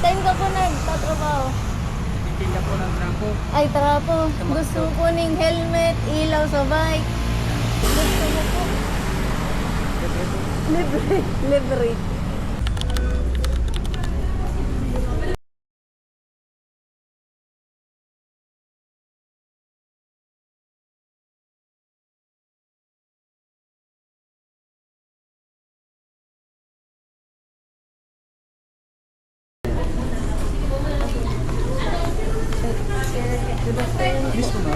Saan ka po nagtatrabaho? Titinda po ng trangko. Ay, tara po. Gusto ko ng helmet, ilaw sa bike. Gusto ko po. Libre. Libre. Mismo na.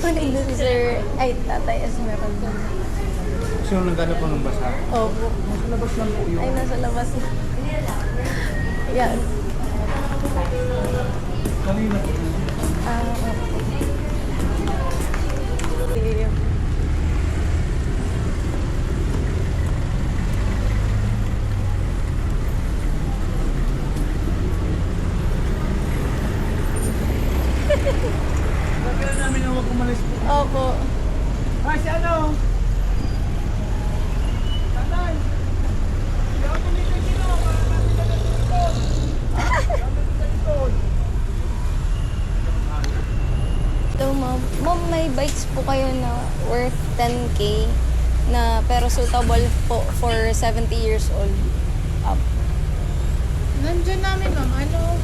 Nailan si Sir. Ay, Tatay Esmeralda. Sino naghanap po ng basa? Opo. Nasa labas lang po yun. Ay, nasa labas. Yan. Kanina po. Opo. Sabi na namin na huwag umalis po. Opo. Ah, si ano? Tatay! Hindi ako tumitig sino. Para namin na nagtutod. Namin na nagtutod. So, ma'am, may bikes po kayo na worth 10K na pero suitable po for 70 years old up. Nandiyan namin, ma'am. Ano?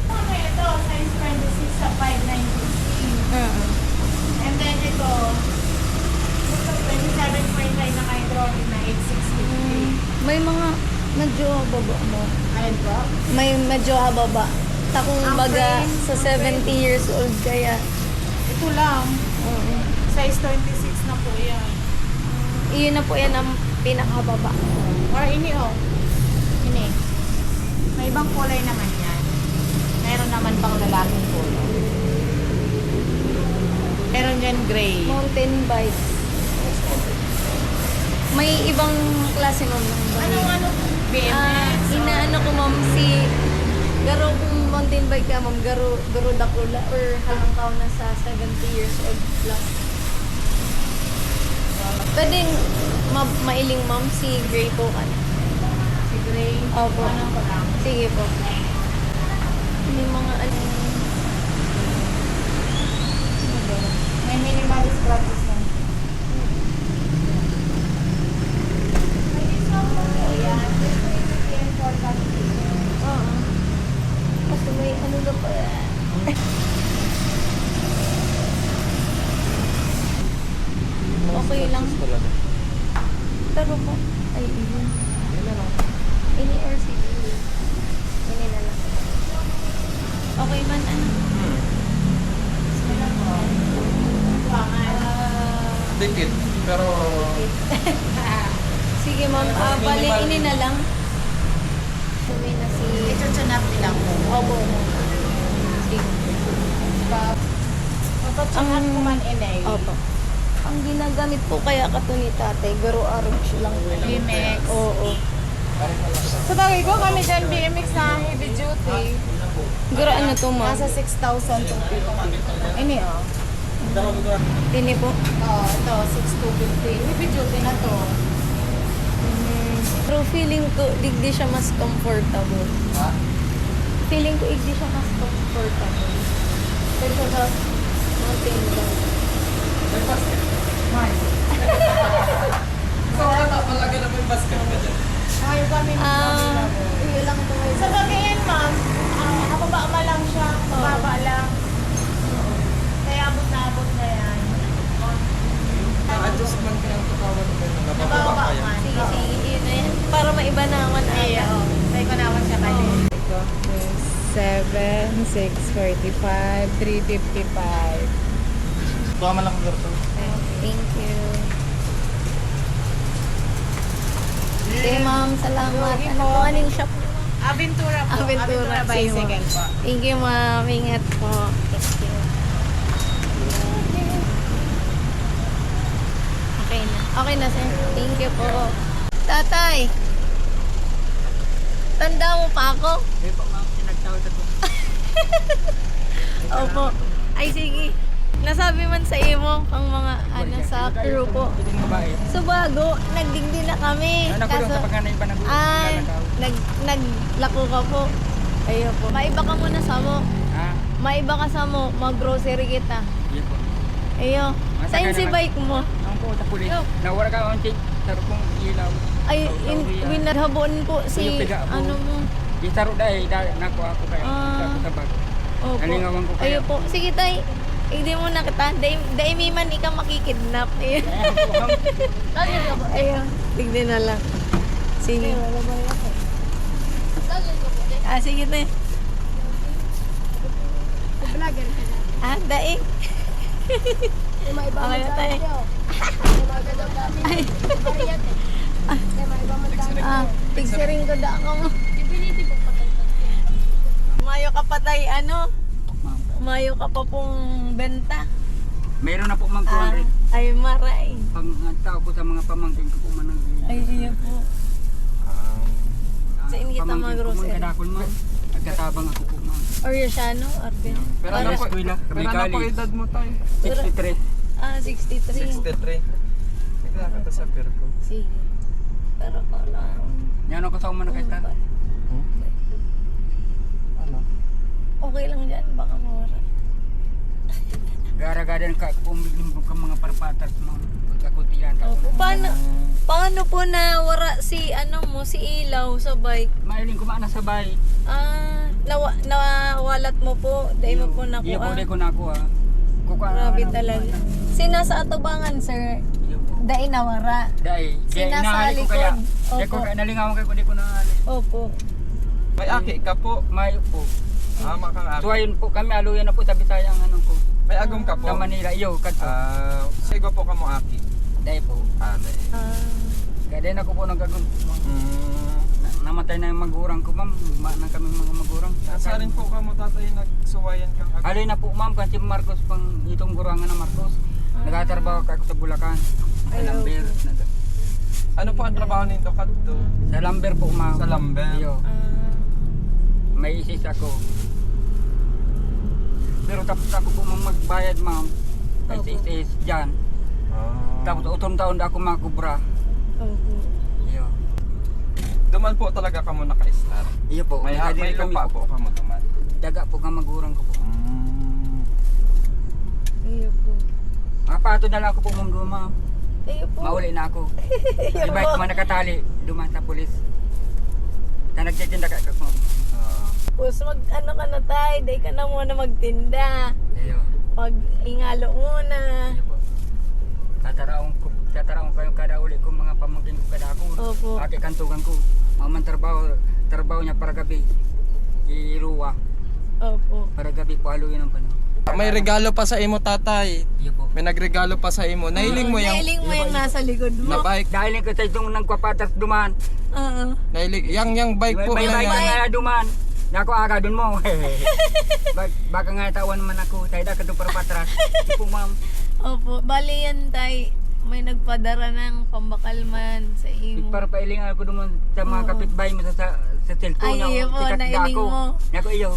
Okay, ito, size 26 sa 590. And then ito, 27.9 na hydraulic na 8650. May mga medyo hababa mo. Ayun po. May medyo hababa. Takong Ang baga frame, sa ang 70 years old kaya. Ito lang. Oo. Size 26 na po yan. Iyon na po yan ang pinakahababa. Or ini, oh. Ini. May ibang kulay naman yan. Meron naman pang lalaking kulay. Meron dyan gray. Mountain bike. May ibang klase ma'am ng bike. Ano? BMX? Inaano ko ma'am si garo kung mountain bike ka ma'am, garo dakula or halangkaw na sa 70 years old plus. Pwedeng mailing ma'am si Gray po ka na. Si gray? Opo. Ano ko lang? Sige po. May mga ano. May minimal scratches lang. May discount po yan. Yan for customers. Oo. Kasi may ano na pa yan. Okay lang. Talaga. Pero po, ay yun. Ini or si ini na lang. Okay man, ano? Dikit. Pero Sige ma'am, bali ini na lang. Sabi na si... Ito tunap nila po. Opo. Sige. Mapatunap ko man inay. Opo. Ang ginagamit po kaya kato ni tatay, garo arch lang. BMX. Oo. Sa bagay ko kami dyan BMX na heavy duty. Garo ano to ma'am? Nasa 6,000 to 50. Ini oh. Tini po. Oh, ito 6,250. Heavy duty na to. Pero feeling ko, digdi siya mas comfortable. ha? Feeling ko, digdi siya mas comfortable. Kaysa sa mountain bike. May basket. So, wala talaga na may basket ka dyan. Ayaw kami Yun lang ito ngayon. Sa bagay yan, ma'am, nakababa lang siya. Baba lang. Kaya abot na yan. Adjustment ka ng katawan ko. Nabababa Nababa kaya. man. Sige, sige, yun na yan. Para maiba naman Ay, ata. oo. Tayo ko naman siya kayo. Ito, 7, 645, 355. Tuwa man lang ko dito. Thank you. Sige, ma'am. Salamat. Sige Ano po. po, aning shop? Aventura po. Aventura. Sige, ma'am. Bicycle po. Thank you, ma'am. Ingat po. Thank you. Okay na. Okay na, sir. Thank you po. Tatay! Tanda mo pa ako? Eh, pa mga pinagtawad ako. Opo. Ay, sige. Nasabi man sa imo ang mga ano sa crew po. Ito yung babae. So bago, nagdigdi na kami. Ano ko doon sa pagkanay pa nag Ay, naglako ka po. Ayo po. Maiba ka muna sa mo. Ha? Maiba ka sa mo. Mag-grocery kita. Iya po. Ayo. Saan si bike mo? Ang po sa pulis. Nawara ka onti. Taro kong ilaw. Ay, winadhabon po si Yung piga po. ano mo. Itaro dahil nako ako kaya. Ah. Sa bag. Opo. Nalingawan ko kaya. Ayo po. Sige tay. Hindi mo na kita. Daimi man ikaw makikidnap. Ayo. Ayo. Tignan na lang. Sige. Ah, sige tay. Vlogger ka na. Ah, daing. Okay na tayo. Ay. Ah, picturing ko da ako mo. Mayo ka pa tayo, ano? Mayo ka pa pong benta. Meron na po mag Ah, 200. ay maray. Pang tao ko sa mga pamangkin ko po manang. Ay, iya po. Sa inyo kita mga grocery. Kadakol mo. Nagkatabang ako po ma'am. Oriosiano, Arben. Pero ano po, Eskwela, pero ano po Kabikali. edad mo tayo? 63. Ah, 63. 63. Bigla ka to sa Perco. Sige. Pero ko lang. Yan ako sa umana kay Star. Ano? Okay lang dyan, baka mawara. Gara-gara ka pumilimbo ka mga parpatas mo. Pagkakutiyan ka. Opo. Paano po nawara si ano mo, si Ilaw sa bike? Mailing ko maana sabay. Ah, nawalat mo po. Dahil mo po Iya po nakuha. di ko nakuha. Kukuha Grabe talaga. Sina sa atubangan, sir? Iya po. Dahil nawara. Dahil, Sina sa inahali ko kaya. likod. Di ko Opo. kaya nalingawan kayo ko di ko nahali. Opo. May aki ka po. Mayo po. Makang aki. So ayun po kami aluyan na po sa Bisaya ang ano ko. May agom ka po. Sa Manila iyo kadto. Sigo po ka mo aki. Dahil po. Dahil. Ah, Kaya din ako po nagkagun. Mm. Namatay na yung magurang ko ma'am. Na kami mga magurang. Sa rin po ka mo tatay nagsuwayan kang aki. Aloy na po ma'am kasi Marcos pang itong gurangan na Marcos. Nagatrabaho ka ako sa Bulacan. Sa Ay, Lamber. Ano po ang trabaho nito kadto? Sa Lamber po ma'am. Sa Lamber. Iyo. ah, May isis ako. Pero tapos ako po ma'am magbayad ma'am. Kasi Opo. isis dyan. Tapos utong taon na ako makubra. opo. Iyo. Duman po talaga ka mo naka-start. Iyo po. May Nagkadiri kami lupa po ka mo duman. Daga po ka magurang ko po. Iyo po. Mapato na lang ako po ma'am doon ma'am. Iyo po. Mauli na ako. Di ba ko man nakatali. Duman sa pulis. Na nagtitinda ka ako. Tapos ano ka na tayo, day ka na muna magtinda. Iyo. Pag ingalo muna. Iyo po. Tataraong kayo kada uli ko mga pamangkin ko kada ako. Opo. Aki kantugan ko. Maman trabaho niya para gabi. Iruwa. Opo. Para gabi po aluin ang panahon. May regalo pa sa imo tatay. Iyo po. May nagregalo pa sa imo. Nahiling mo yung Nailing mo yung nasa likod na mo. bike. Dahil ko sa itong nagpapatas duman. Oo. Nahiling yang bike po May na bike yan. na duman. Nako aga dun mo. Baka nga tawan naman ako. Tayo da ka doon para patras. Di po ma'am. Opo. Bali yan tay. May nagpadara ng pambakalman sa imo. Para pailingan ako duman sa mga Oo. kapitbahay mo sa cellphone. Ay, iyo po, nailing mo. Nako iyo.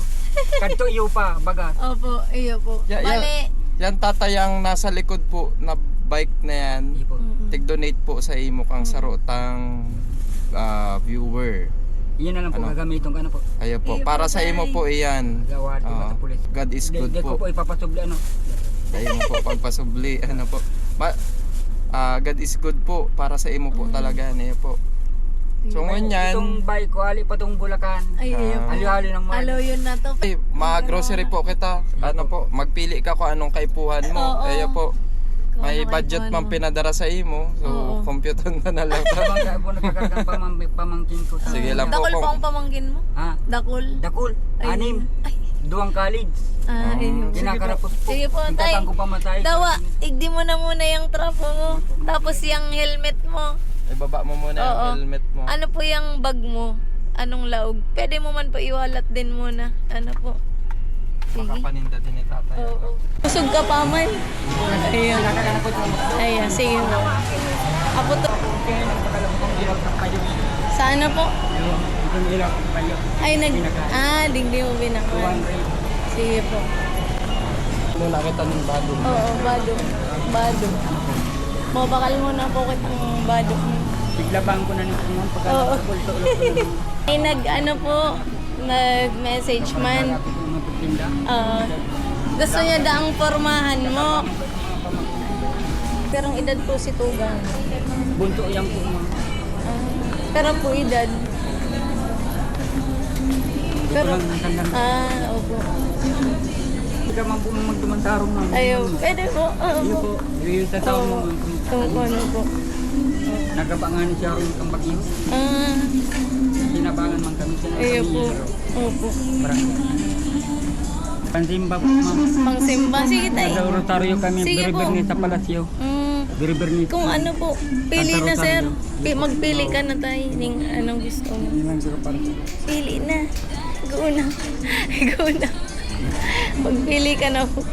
Kadto iyo pa baga. Opo. Iyo po. Ya- Bali. Yan tatay ang nasa likod po na bike na yan. Iyo po. Tig-donate po sa imo kang sarotang viewer. Iyan na lang po Ano? gagamitin ko ano po. Ayo po. Iyo po, Para sa imo tay. po iyan. Gawad ko Oo. sa pulis. God is good Di ko po. po ipapasubli ano. Ayo mo po pagpasubli. Ano po. God is good po. Para sa imo po talaga. Ayo po. So Itong ngayon, bike ko ali pa tong Bulacan. Ay, iyo po. Ali-ali ng mga. Alo yun na to. mag-grocery po kita. Ano po, magpili ka kung anong kaipuhan mo. Oo. Ayo po. Kung May ano budget kaipuhan pang mo. pinadara sa imo. So, Oo. compute na na lang. Habang kaya po nagkakargang pamangkin ko. Sige lang po. Dakol kung- pa ang pamangkin mo? Ha? Dakol? Dakul. Ay. Anim. Ay. Duwang college. Ah, iyo. Kinakarapos po. Sige po, tay. Tatang ko pamatay. Dawa, igdi mo na muna yung trapo mo. Tapos yung helmet mo. Ibaba mo muna Oo. yung helmet mo. Ano po yung bag mo? Anong laog? Pwede mo man po iwalat din muna. Ano po? Sige. Makapaninda din ni tatay. Oo. Busog ka pa man. Ayun. Nakakana ko ito. Ayun, sige po. Apo to. Kaya nagpakalabot ang ilaw sa payo. Sa ano po? Itong ilaw sa payo. Ay, Binaka. dingdi mo binakalan. 200. Sige po. Ano nakita ng bago? Oo, bado. Bado. Mabakal mo na po kitang bado mo. Tiglabang ko na nito mga Oo. pagkakapulto. Ay, ano po, nag-message man. Kapit mo magpinda. Gusto niya daang pormahan mo. Pero ang edad po si Tugang. Bunto yan po ma'am. Pero po edad. Pero, Ito lang ang tanda. opo. Hindi ka man po magdumantarong ma'am. Ayaw, pwede po. Iyo po. Yung sa tao mo. Ano po. Nagabangan siya rin itong bagyo. Sinabangan man kami siya. Ayaw po. Opo. Pansimba po ma'am. Pangsimba. Sige tayo. Nasa rotaryo kami. Sige po. Beriberni sa palasyo. Beriberni. Kung ano po, pili na sir. Magpili ka na tayo ng anong gusto mo. Yan sa kaparto. Pili na. Go na. Go na. Magpili ka na po.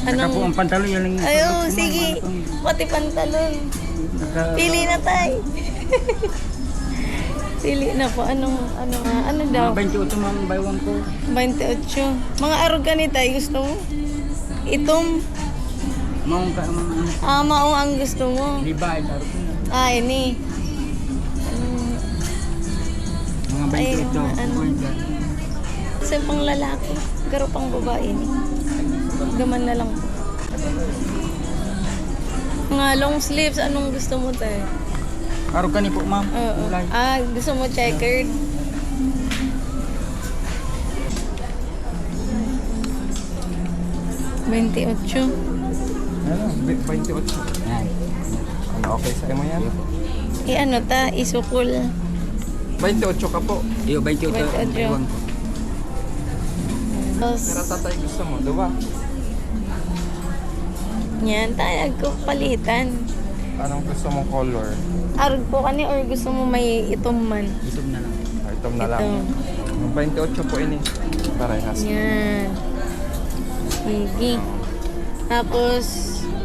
Saka po ang pantalo yan. Ayaw, sige. Pati pantalon. Pili na tayo. Pili na po. ano daw? 28 ma'am, baywang ko. 28. Mga aruga ni tayo gusto mo? Itom. Maong ka ma'am. Mao ang gusto mo. Liba, ito ko na. Ini. Mga 28 Ay, daw. ano. Kasi pang lalaki. Pero pang babae ni. Gaman na lang po. Mga long sleeves, anong gusto mo tayo? Araw ka ni po ma'am. Oo. Kulay. Gusto mo checkered? $28. Ano, 28. Yan. Ano, okay sa'yo mo yan? Ano ta? Isukul. 28 ka po. Iyo, 28 28. baywang ko. Pero Tapos, tatay gusto mo, diba? yan, tayo palitan. Anong gusto mong color? Arog po kani or gusto mo may itom man? Itom na lang. Item na lang. Ito. 28 po ini. Parehas. Yan. Sige. Tapos,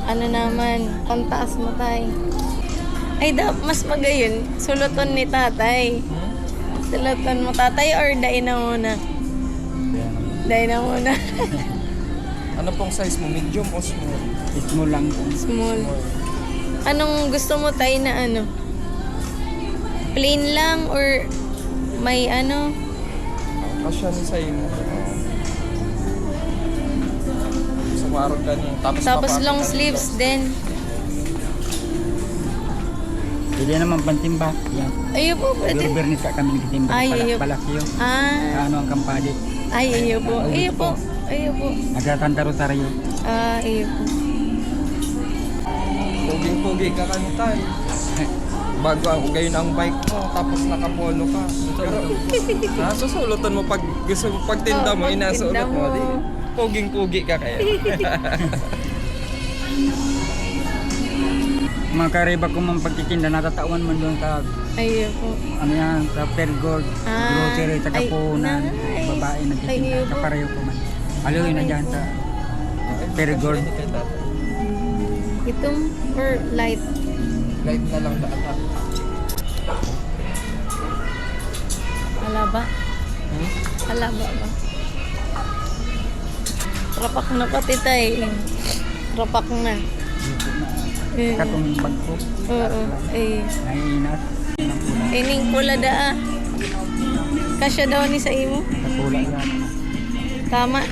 ano naman, pantaas mo tayo. Ay, mas magayon. Sulutan ni tatay. Sulutan mo tatay or dain na muna? Dain na muna. Ano pong size mo? Medium o small? Small lang po. Small. Anong gusto mo tayo na ano? Plain lang or may ano? Kasya ni sa'yo mo. Sa marog ka niya. Tapos papakita long dito. sleeves din. Pwede naman pantimba. Yan. Ayun po, pwede. Beriberni ka kami nagtitimba. Ay, ayun. Palasyo. Ah, Ano ang kampadi. ay, ayun po. Ayun po. Ayun po. Nagtatanda rotaryo. Ayun po. Puging-pugi ka kanitay. Bago ang gayon ang bike mo, tapos nakapolo ka. Pero, susulutan mo pag gusto mo pagtinda mo, pagtinda inasulat mo. mo. Di, puging-pugi ka kaya. Mga kariba ko mang pagtitinda, natatawan man doon sa Ayun po. ano yan, sa Pergord, grocery, sa ay, Kapunan, nice. babae Ay, nagtitinda, ayun po. kapareho ko man. Aloy na dyan sa Pergord. Itom or light? Light na lang data. Alaba? Alaba ba? Rapak na pati tayo. Rapak na. Katong bag ko, Oo. naiinat, ng pula, Ining pula daa. Kasya daw ni sa imo? sa pula yan. Tama.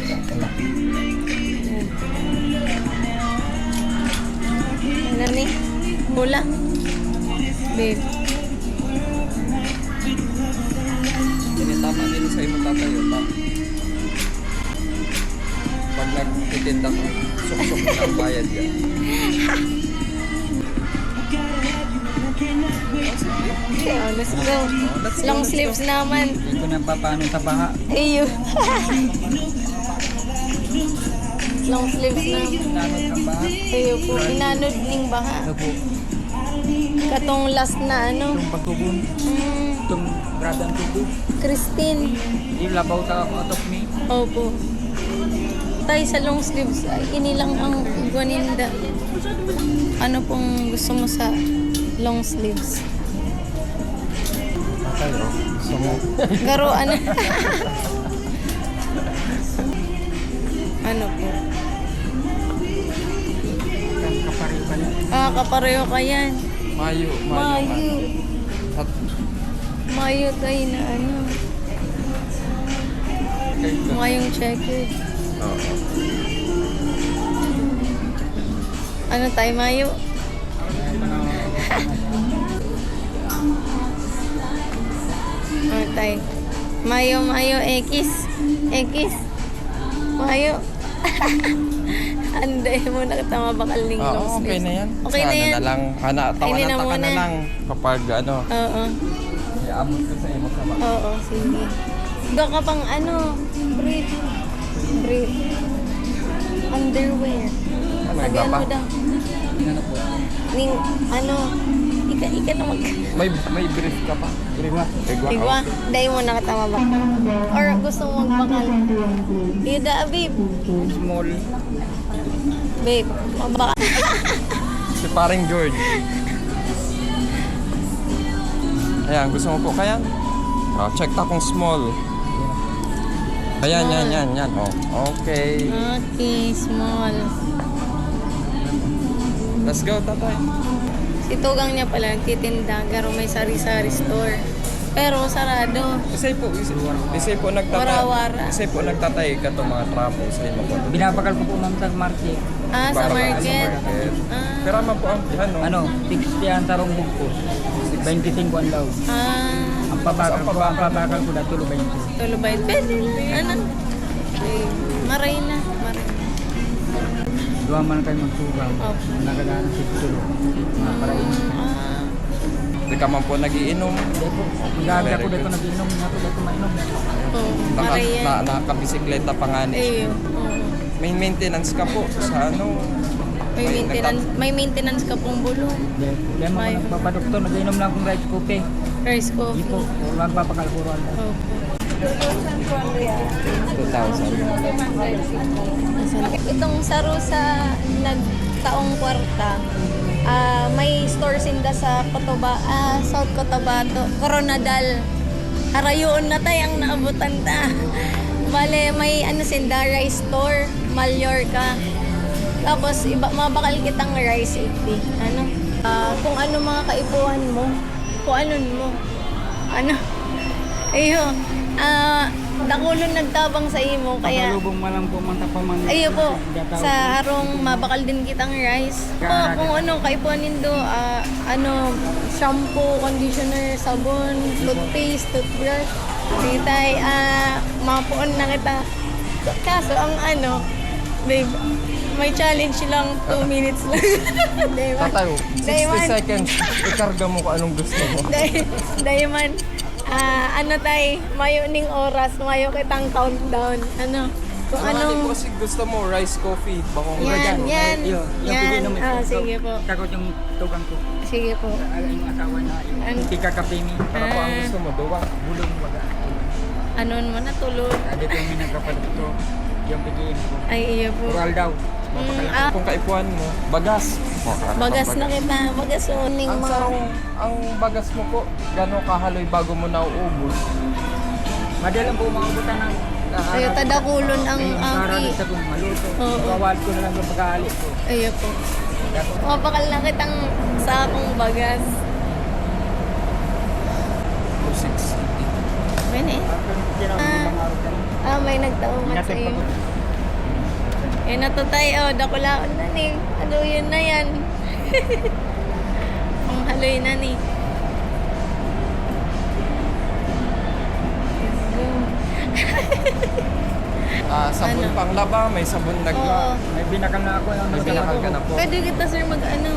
Ano ni? Pula. Babe. Tinitama din sa imo tatayo. Pag nagtitinda ka, suksok mo ng bayad yan. Let's go. Long sleeves naman. Hindi ko nang papaano sa baha. Ayun. Long sleeves na. Nanot ang baha. Ayun po. Inanod ning baha. Ito po, Katong last na ano. itong pagtubon, itong gradang tubo. Christine. Yung labaw ta ako atop ni. Opo. Tayo sa long sleeves, ay, inilang ang guaninda. Ano pong gusto mo sa long sleeves? Tayo, gusto mo. Garo, ano? Ano po? Kapareho pa niya. Kapareho ka yan. Mayo. Mayo. At Mayo tayo na ano. checkered. Mukha yung checkered. Oo. Ano tayo, Mayo? Ano tayo? Mayo, X. Mayo. Anday mo na kita mabakal ng Oo, long okay sleeves. na yan. Okay Sa na ano yan. na lang. Kainin na Tawanan ka muna. na lang kapag ano. Oo. Iabot ko sa imo sa baka. Oo, sige. Doon ka pang ano, brief. Underwear. May Sabihan iba mo pa? daw. Ning, ano, ika na mag... May brief ka pa? Igwa. Igwa, dahil mo nakatama ba? Or gusto mo magbakal? Ida, babe. Small. Babe, magbakal. Si paring George. Ayan, gusto mo po kaya? Oh, check ta kung small. Ayan, yan. Oh, okay. Okay, small. Let's go, tatay. Si Tugang niya pala nagtitinda, pero may sari-sari store. Pero sarado. Kasi po Wara-wara. nagtatay ka to mga trapo sa imo po. Binabakal ko po ma'am sa market. Ah, sa Baka- market. Ah, Pero man po ang ano? 60 ang tarong bugkos. 25 ang daw. ah, Ang pabakal ko na tulo 20. tulubay. Pwede na. Ano? Okay. Maray na. Duha man kayo magsugaw. Opo. Nagagana si tulo. Mga parain. Ah, Di ka man po nagiinom. Hindi po. Magaga ko dito nag-inom. Nga po dito mainom. oh, maray yan. Nakabisikleta pa nga ni. Ayun. Oo. May maintenance ka po sa ano. May maintenance ka pong bulong. Hindi mo May- nagpapadoktor. Nag-inom lang akong rice coffee. Rice Hindi coffee. po. Huwag papakal ko ron. Opo. 2,000. Itong Sarusa nagtaong kwarta, may store sinda sa South Cotabato, Coronadal. Harayoon na tayo ang naabutan ta. Bale, may ano sinda, rice store, Mallorca. Tapos, mabakal kitang rice 80. Ano? Kung ano mga kaipuhan mo, kung ano mo. Ano? Ayun. Dakulon nagtabang sa imo, kaya... Pakalubong malang po man tapaman. Ayo po, sa harong mabakal din kitang rice. Po, kung ano, kaipuan nindo, ano, shampoo, conditioner, sabon, toothpaste, toothbrush. Sige tay, mapuon na kita. Kaso, ang ano, babe, may challenge lang, 2 minutes lang. Diba? Tatay, 60 Diamond. seconds. Ikarga mo kung anong gusto mo. Diamond, ano tay, mayo ning oras, mayo kitang countdown. Ano? Kung Ano anong... kasi gusto mo, rice coffee, bakong Yan. Yan. Sige po. Takot yung tugang ko. Sige po. Yung asawa na yung Ano? tika kapini. Para po ang gusto mo, duwa. Bulong baga. Ano mo na tulog? Dito yung minagkapalit ko. Yung pigiin ko. Ay, iyo po. Oral daw. Kung kaipuan mo, bagas. Bagas na kita. Bagas uning Ang mga... sarong, ang bagas mo po, gano'ng kahaloy bago mo nauubos? Madalang po mga buta ng... Ayo, tadakulon ang Para aki. sa kung maluto. Oo. Kawal ko na lang yung pag-aalit ko. Ayo po. Mapakal na kitang sakong bagas. 260. Yan eh. May nagtaumat sa iyo. Yan na to tayo. Dakulaon na ni. Haluyin na yan. Ang haloy na ni. Let's go. Sabon Ano? pang laba, may sabon Oo. nagla. May binakal na ako. May binakal ka na po. Pwede kita sir mag ano.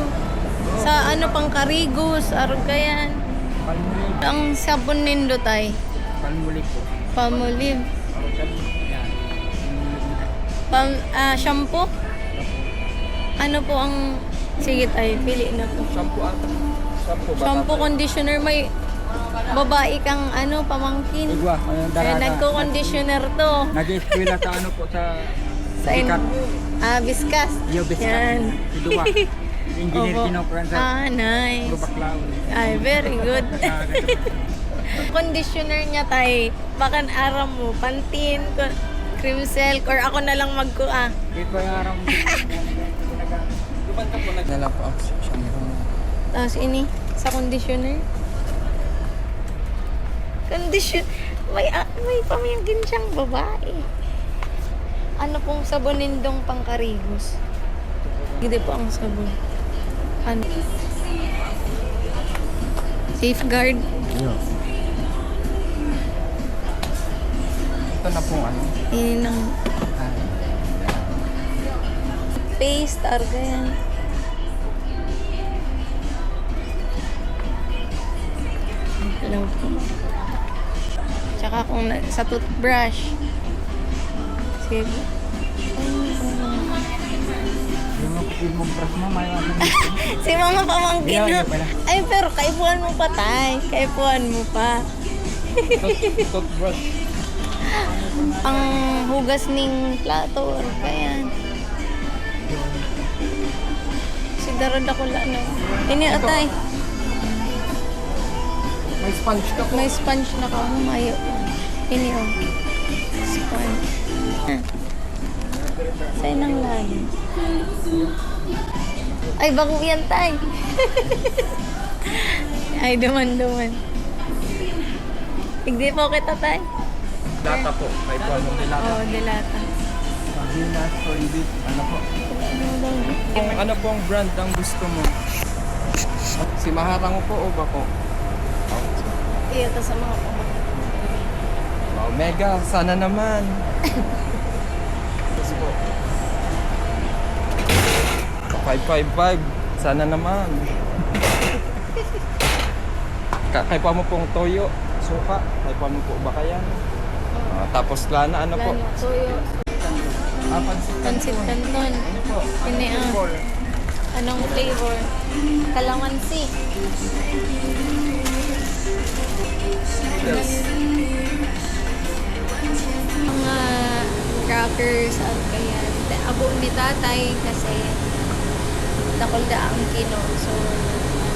Sa ano pang karigos, arog ka yan. Palmulik. Ang sabon nindo tay. Palmulik po. Palmolive. Yan. Shampoo? Ano po ang... Sige tayo, pili na po. Shampoo ata. Shampoo ba? Shampoo, tatay? conditioner, may babae kang ano, pamangkin. Igwa. Ayun, Eh, dalaga. nagko-conditioner to. Nag-eskwela sa ano po sa... Sa Sikat. Viscas. Yo, Biskat. Yan. Si Dua. Engineer Opo. kinokran sa Nice. Rubaklaw. Ay, very good. Conditioner niya tay. Baka aram mo, Pantene, cream silk, or ako na lang magkuha. Di ko yung araw mo. Duman ka po nagdala po ang shampoo. Tapos ini, sa conditioner. may pamangkin siyang babae. Ano pong sabonindong pangkarigos? Hindi po ang sabon. Ano? Safeguard. Ito na pong ano. Yun ang paste, arga yan. Hello po. Tsaka kung sa toothbrush. Sige. Si mga pamangkin na. Ay, pero kaipuan mo pa, tay. Kaipuan mo pa. Toothbrush. Ang hugas ning plato. Kaya. Si darad ako lang. Ini, atay. May sponge ka po. May sponge na ka. Mayo. Ini, oh. Sponge. Sa'yo nang layo. Ay, bago yan, tay. Ay, duman. Hindi po kita, tay. Data po. May po anong dilata. Oo, dilata. Sardinas, soybean, ano po? Kung ano pong brand ang gusto mo? Si Maharang po o Bako? Iya, to sa mga pamangkin. Wow, Mega, sana naman. Yes po. 555, sana naman. Kaya pa mo pong toyo, suka, kaya pa mo po bakayan. Tapos lana, ano po? Lana, toyo. Pansit canton. Ano po? Ini, anong flavor? Kalamansi. Yes. Mga crackers at kaya abo ni tatay kasi nakulda ang kino. So,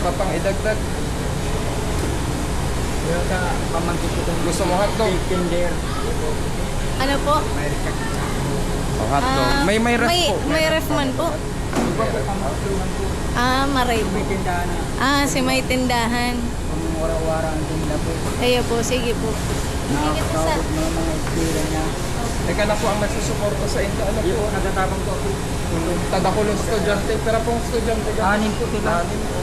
Papang idagdag. Pero sa pamangkin ko itong Gusto mo hotdog? tender. ano po? May rekat. Oh, hotdog. May ref po. May ref man po. Iba po pamangkin ko. Maray po. May tindahan na. Si may tindahan. Kung wara-wara ang tinda po. Kaya po, sige po. Sige po sa... Nakakatawag mga experience niya. Teka na po ang nagsusuporta sa inyo. Ano Hindi po? po, nagtatapang po ako. Tadakulong estudyante. Pero pong estudyante ka. Anin po sila. Anim po.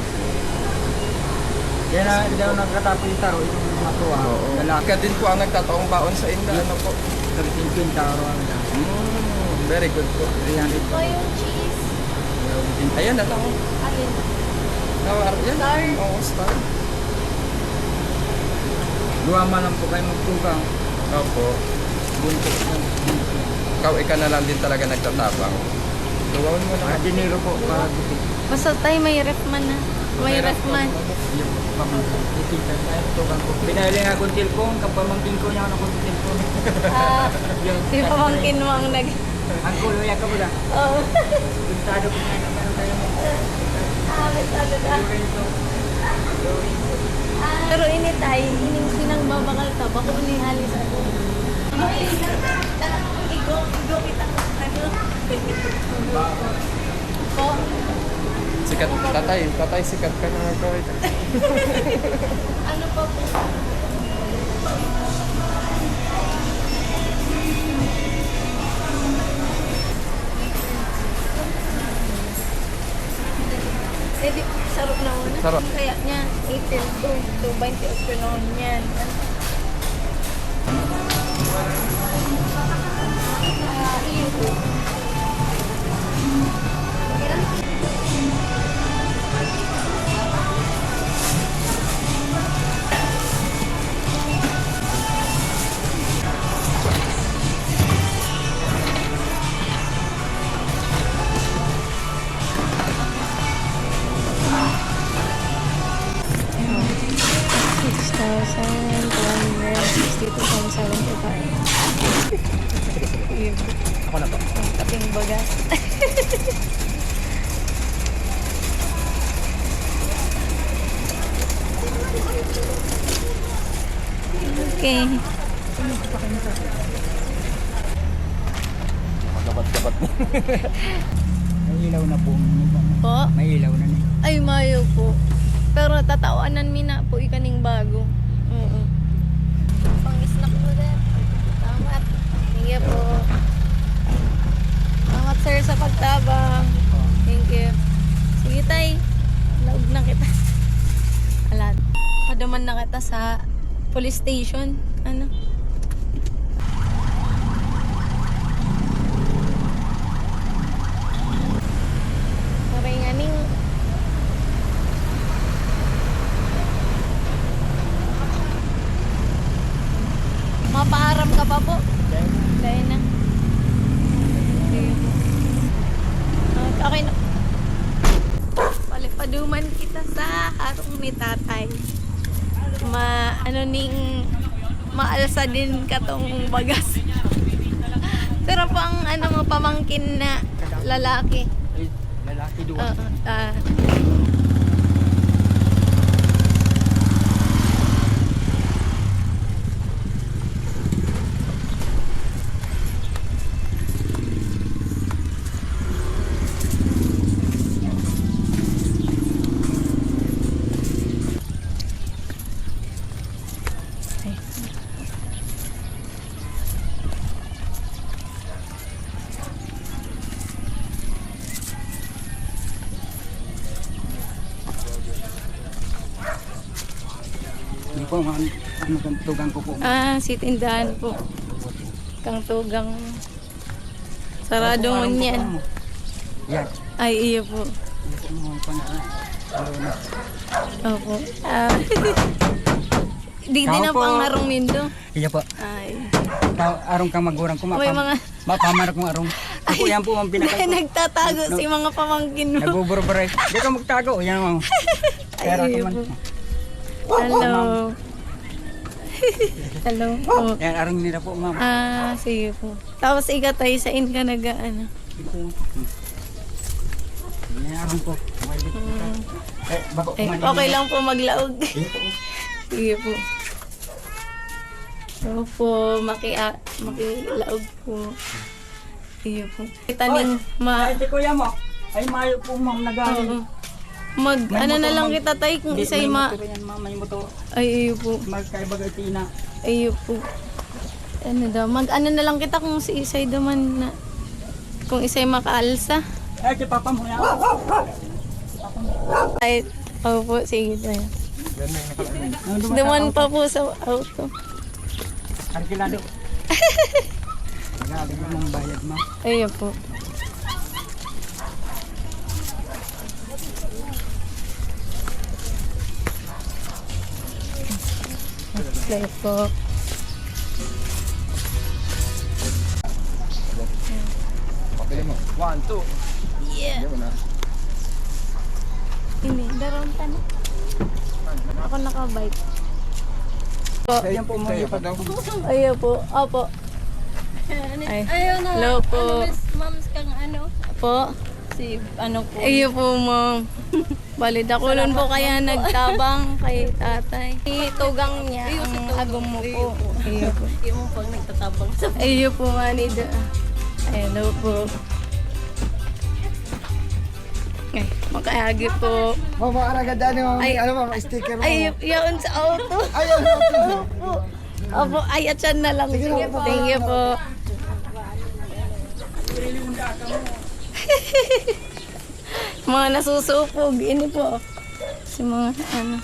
Kaya na hindi ako nagkatapos yung taro. Itong mga tuwa. Oo. Lalaki. Ka din po ang nagtataong baon sa inyo. Ano po? 13 taro ang lalaki. Very good po. 300 po. yung cheese. Ayan na lang. Alin? Yan. Star. Oo, star. Duwama lang po kayo magtugang. Opo. Buntot lang. Ikaw na lang din talaga nagtatapang. Luwawan mo na. Dinero po para dito. Basta tayo may ref man na. May ref man. Yung pamangkin. Itinta tayo tugang po. Pinahili nga akong telepon. Kapamangkin ko niya ako ng telepon. Si pamangkin mo ang nag... Ang kuya ka ba? Oo. Puntado ko nga naman tayo mo. Sabi ka. Pero ini tayo, ining sinang babakal ka, bako ni halis ako. Igo kita ko. Po? Sikat. Tatay, sikat ka na gawin. Ano pa po? Pwede, sarap na muna. Sarap. Kaya niya, 18 to 28 ko noon yan. Iyo po. Ako na po. Kaping bagas. Okay. Magabat-gabat na. May ilaw na po. Po? May ilaw na niya. Ay, mayo po. Pero tatawanan mi na po ikaning bago. Oo. Pang-snack na Thank you po. Salamat sir sa pagtabang. Thank you. Sige tay, laog na kita. Alat. Padaman na kita sa police station. Ano? Sabi nga ning mapaaram ka pa po? Dahil na. Sige po. Okay na. Palipaduman kita sa harong ni tatay. Ano ning maalsa din katong bagas. Pero pang ano mo pamangkin na lalaki. Lalaki Oo. Hindi po, ano kang tugang ko po. Si tindahan po. Kang tugang. Sarado mo niyan. Yan. Ay, iyo po. Hindi po mo pangalan. Opo. Di din na Tao po. pang harong nindo. Iya po. Ay. Arong kang magurang ko. May mga Mapamar kong arong. Ako yan po ang pinakal ko. nagtatago si mga pamangkin mo. Nagbuburbure. Hindi ka magtago. Yan mo. Pera Ay, ko man. po. Hello. Hello po. Yan, arong nila po, ma'am. Sige po. Tapos ikatay sa in ka nag-ano. Ito. Yan, arong po. Bako Okay lang po maglaog. Sige po. Opo, makilaog po. Sige po. Kita ning Ay, si kuya mo. Ay, mayo po, ma'am. Oo. Ano na lang kita tay kung isa'y May motor yan, ma'am. May motor. Ay, iyo po. Magkaibagay tina. Iyo po. Ano daw, ano na lang kita kung si isa'y duman na, kung isa'y makaalsa. Ay, si papa mo yan. Ay, opo, sige tayo. Ano Duman pa po sa auto. Arkilado. Grabe mo mong bayad, ma'am. Iyo po. Play po. Okay mo. 1, 2. Yeah. Hindi, daron ka na. Ako nakabike. Yan po, ma'am. Ayo po. Opo. Ay. Hello po. Moms kang ano? Po. Si ano po? Ayo po, ma'am. Bali, dakulon po kaya nagtabang kay tatay. Itugang niya ang agom mo po. Ayo po. Yung pag nagtatabang sa Ayo po, manida. Hello po. Ay, makayagi po. Mama, araganda niyo. Ay. Ano ba, sticker mo? Ay, yaon sa auto. Ayun, Opo. Opo, ay, at yan na lang. Sige po. Thank you po. Mga nasusupog. Ini po. Si mga ano.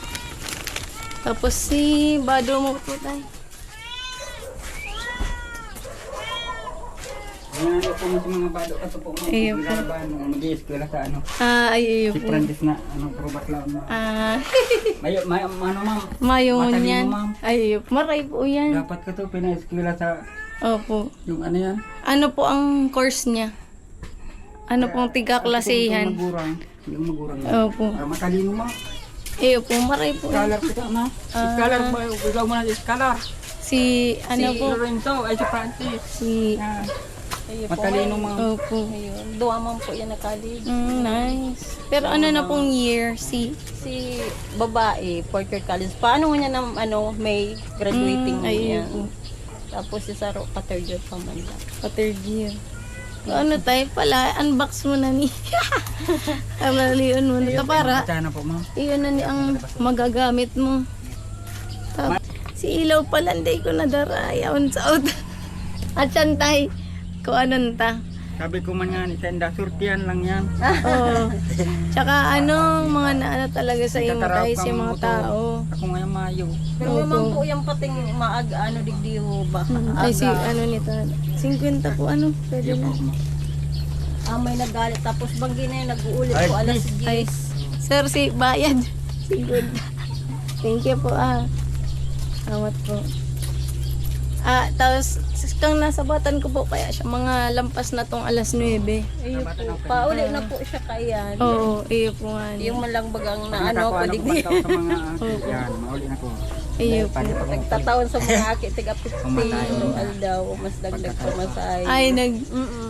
Tapos si Bado mo po tayo. Yan po mo sa mga bado. Ito po, ma'am. Ayun po. Mag-i-eskwela sa ano. Ay, iyo Si po. Francis na, ano, probat lang, ma'am. Ano, ma'am. Mayroon Matalino, yan. ma'am. Ay, iyo po. Maray po yan. Dapat ka to, pina-eskwela sa, Opo. yung ano yan. Ano po ang course niya? Ano pong Yung tiga-klasehan? magurang. Yung magurang. Opo. Para matalino, ma'am. Iyo po, maray po. Scholar kita, ma'am. Scholar mo, ikaw mo na scholar. Si, ano Si po? Lorenzo, ay si Francis. Si, Yan. Ayun po. Matalino, ma'am. opo. Ayun. Duwa man po yan nakali. Nice. Pero ano na pong year? Si, Si babae, fourth year college. Paano niya ng ano, may graduating ay, niya. po. Tapos si Saro, ka-third year pa man lang. Pa-third year. Ano tayo pala, unbox mo na ni. Amalion mo na. Ito para, Sana po, ma'am. iyon na ni ang magagamit mo. Si ilaw pala, hindi ko nadara. Yaon sa auto. At yan tay, kung anong ta. Sabi ko man nga ni Senda, surtihan lang yan. Oo. Tsaka ano, mga naano talaga sa imo tay, si mga tao. Ako ngayon mayo. Pero naman po yung pating maaga ano digdiho ba? Ay si ano nito, 50 po ano, pwede na. May nagalit tapos banggi na yun nag-uulit po alas 10. Ay, sir, si bayad. Si good. Thank you po Salamat po. Tapos kang nasa batan ko po kaya siya mga lampas na tong alas 9. Ayun po. Pauli na po siya kayan. Oo, iyo po nga. Yung malang bagang na ano Nakakuha ko na digdi. kumantaw sa mga yan, mauli na ko. Iyo po. Nagtatawan sa mga aki tiga 50 aldaw mas dagdag pa masay. Ay,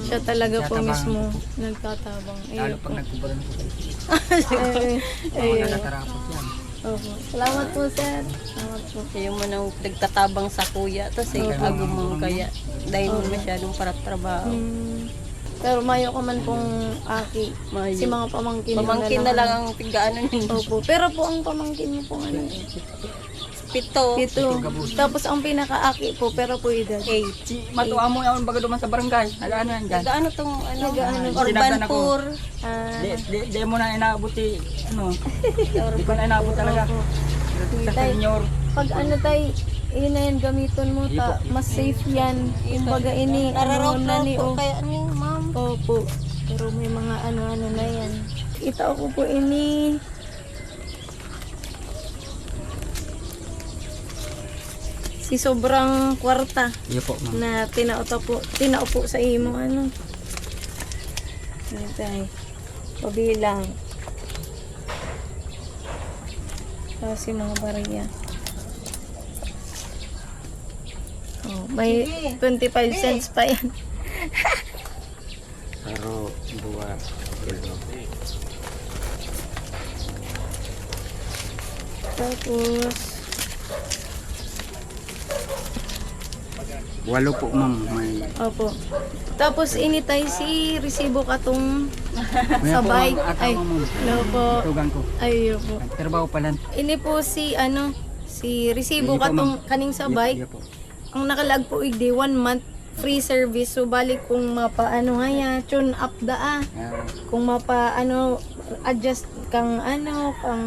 siya talaga po mismo nagtatabang. Iyo Lalo po. pag nagkuburan ko. Ayun. Natarapos yan. Opo. Salamat po, sir. Salamat po. Siya yung manang nagtatabang sa kuya tapos ay agumang kaya dahil masyadong para trabaho. Pero mayo ko man pong aki. Mayo. Si mga pamangkin. ko Pamangkin na lang ang tigaanan yun. Opo. Pero po ang pamangkin niyo po ano? Pito. Ito. Tapos ang pinaka-aki po, pero po edad. 8. Matuwa mo yung bago duman sa barangay. Alaan yan dyan. Nagaano tong ano? Nagaano? Urban Sinagdan ako. tour. Di mo na inaabuti, ano, di ko na inaabot talaga. Sa senior. Pag ano tay, yun na yan, gamiton mo ta, mas safe yan. Kumbaga ini, ano na ni po o. kaya ni ma'am. Opo. Pero may mga ano-ano na yan. Kita ko po ini. Si sobrang kwarta Iyo po, ma'am. na tinaupo sa imo ano. Tay. Pabilang. Tapos yung mga bariya. Oh, may 25 cents pa yan. Pero, dua, Tapos, walo po, ma'am. May opo. Tapos initay si resibo katong sa po, bike. ma'am. Ay, Ma'am. no po. tugang ko. Ay, po. Trabaho pala. Ini po si ano, si resibo Hindi po, katong kaning sa bike. Iyo po. Ang nakalag po igdi 1 month free service. So balik kung mapaano haya, tune up da kung mapaano adjust kang ano, kang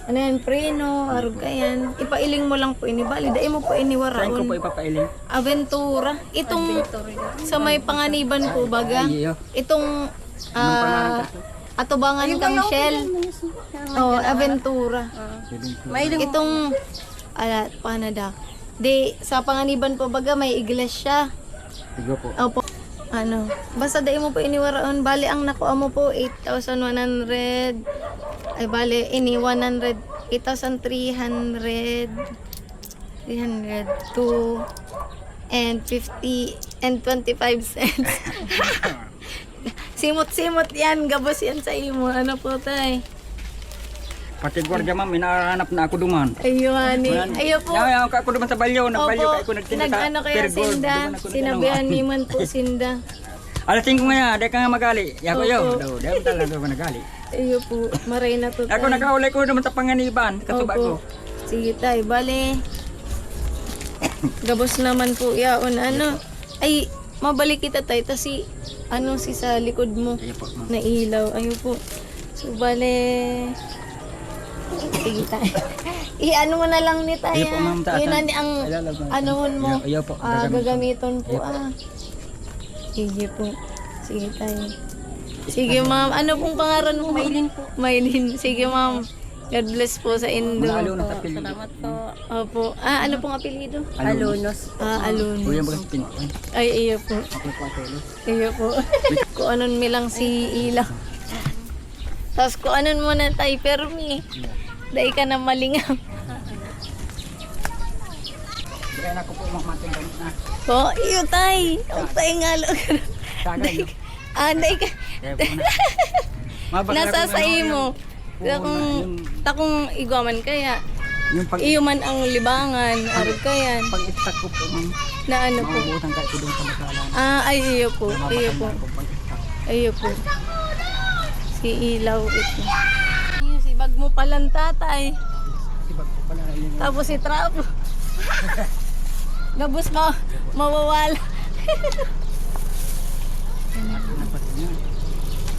ano yan, preno, arog ka yan. Ipailing mo lang po ini. Bali, dahil mo po ini Saan ko po waraon. ipapailing? Aventura. Itong sa may panganiban po baga. Iyo. Itong atubangan kang Shell. Oh, Aventura. Mailing Panada. Di sa panganiban po baga may iglesia. Tigo po. Opo. Ano, basta dahil mo po iniwaraon, bali ang nakuha mo po 8,100. Ay bali ini 100, 8,300, 302 and 50 and 25 cents. Simot-simot yan, gabos yan sa imo. Ano po tay? Pati gwardiya, ma'am, minahanap na ako duman. Ayun, ayo po. Yaw, ako duman sa balyo. Nagbalyo ka ako nagtinda sa Nag-ano kaya Pergol. Sinda? Duman ako Sinabihan ni man po Sinda. Alas 5 nga, di ka nga magali. Yako yo, Opo. daw, di talaga ako nagali. Ayo po, maray na to Ako tay. nakaulay ko naman sa panganiban, katuba ko. Sige tay, bale. Gabos naman po yaon ano. Ay, mabalik kita tay si ano si sa likod mo Iyo po, ma'am. na ilaw. Ayo po. So bale. Sige tay. I-ano mo na lang ni tay. Iyo po, ma'am, taasan. Yun na ni ang anohon mo. Iyo po, Gagamiton po Sige po. Sige tay. Sige ma'am, ano pong pangalan mo? Maylin po. Maylin. Sige ma'am. God bless po sa Indo. Mga alo na sa pili. Salamat po. Opo. Ano pong apelido? Alunos. Alun. Kuya bagas pin. Ay, iyo po. Ako po atulo. Iyo po. Kung anon mi lang si Ilaw. Tapos kung anon mo na tayo, permi. Dahil ka na malingam. Kaya na ko po mamating ganit na. Po, iyo tay. Ang tayo nga lang. Sagay yo. Dahil ka. Kaya po na. Mabag na Nasa po sa ano, imo. yung- Takong igwaman kaya. Yung pag Iyo man ang libangan. Arog kayan. pag-istak ko po, ma'am. Na ano po. Maubutan ka ko doon sa masalan. Ay, iyo po. Iyo po. Pag-istak. Ayun po. Si Ilaw ito. Si bag mo palang tatay. Sibag ko pala yun. Tapos si Trapo. Gabos mawawala.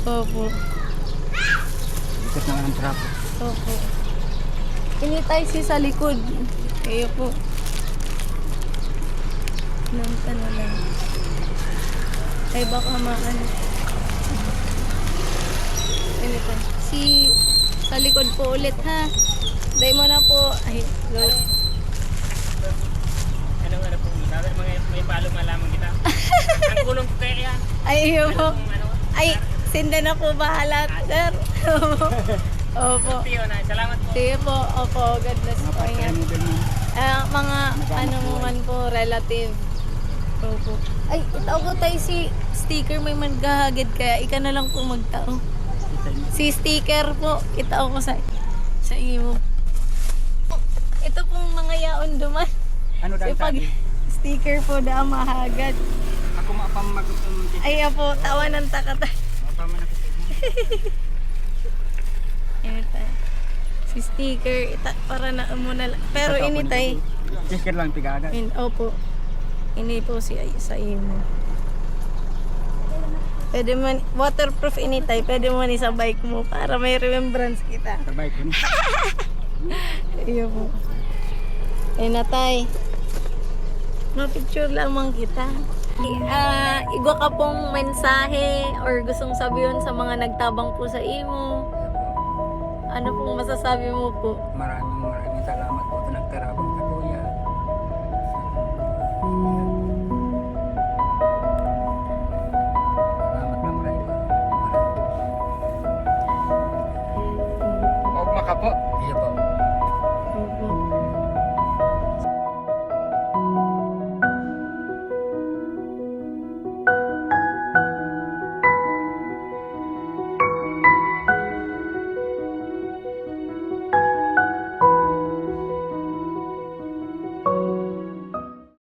Opo. Ikot naman ang trap. Opo. Initay si sa likod. Kayo po. Nang ano lang. Ay baka maano. Initay. Si sa likod po ulit ha. Day mo na po. Ay, go. Anong ano po? May palo malaman kita. Ang kulong ko kaya yan. Ay, iyo po. Ano? Ay, sinda na po bahala, sir. Opo. Tiyo na. Salamat po. Sige po. Opo. God bless po. Ingat. Mga ano mo man po, relative. Opo. Ay, itao ko tayo si sticker may maghahagid kaya ika na lang po magtao. Si sticker po, itao ko sa iyo. Ito pong mga yaon duman. Ano Si pag sticker po da mahagad. Ako mapamagutom. Ay po, tawa ng takata. Ito. Si sticker, para na muna lang. Pero initay. Sticker lang tigaga. Opo. Ini po si sa imo. Pwede man, waterproof initay, pwede mo ni sa bike mo para may remembrance kita. Sabay ko ni. Iyo po. Ay natay. Ma-picture lamang kita. Igwa ka pong mensahe or gustong sabihin sa mga nagtabang po sa imo. Ano pong masasabi mo po? Maraming